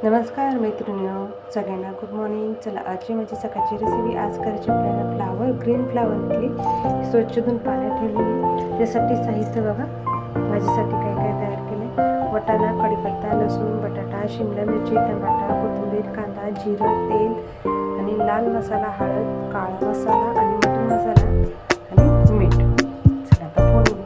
नमस्कार मैत्रिणींनो, सगळ्यांना गुड मॉर्निंग. चला आजची माझी सकाळची रेसिपी. आज करायची आपल्याला ग्रीन फ्लावरची स्वच्छ धुवून पाण्यात ठेवलेली. त्यासाठी साहित्य बघा. भाजीसाठी काय काय तयार केले: वाटाणा, कढीपत्ता, लसूण, बटाटा, शिमला मिरची, टमाटा, कोथिंबीर, कांदा, जिरं, तेल आणि लाल मसाला, हळद, काळा मसाला आणि मटण मसाला आणि मीठ. चला आता फोडणी.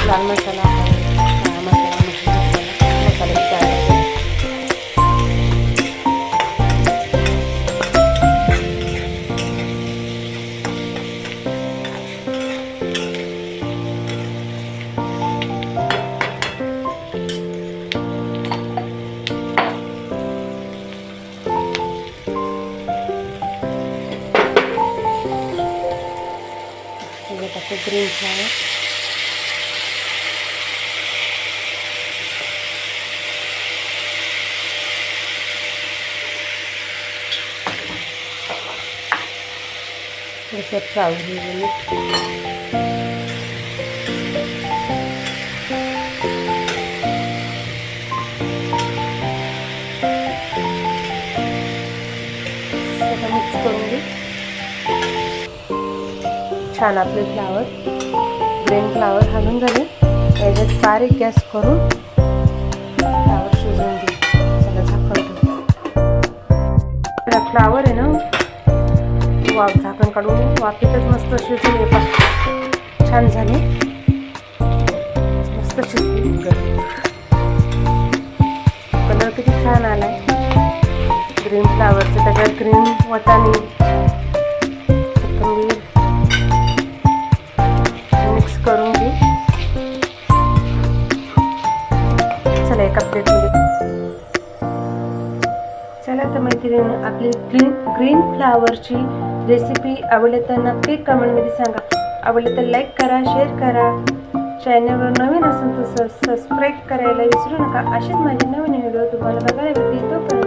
लाल मसाला, काळा मसाला, मसाला ग्रीन फ्लावर. जसं फ्लावर मिक्स करून घे. छान आपले फ्लावर, ग्रीन फ्लावर घालून झाले. याच्यात बारीक गॅस करून फ्लावर शिजवून घे. सगळं झाकण ठेव. फ्लावर आहे ना, झाकण काढून वाफेतच मस्त शिजून येतात. छान झाले, मस्त शिजली. कलर किती छान आलाय ग्रीन फ्लावरचं. त्याच्यात ग्रीन वाटाणे, कोथिंबीर मिक्स करून घे. चला एका प्लेटमध्ये. चला तर मैत्रिणी, आपली ग्रीन फ्लावरची रेसिपी आवडली तर नक्की कमेंटमध्ये सांगा. आवडली तर लाईक करा, शेअर करा. चॅनलवर नवीन असेल तर सबस्क्राईब करायला विसरू नका. अशीच माझी नवीन व्हिडिओ तुम्हाला बघायला भेटतील.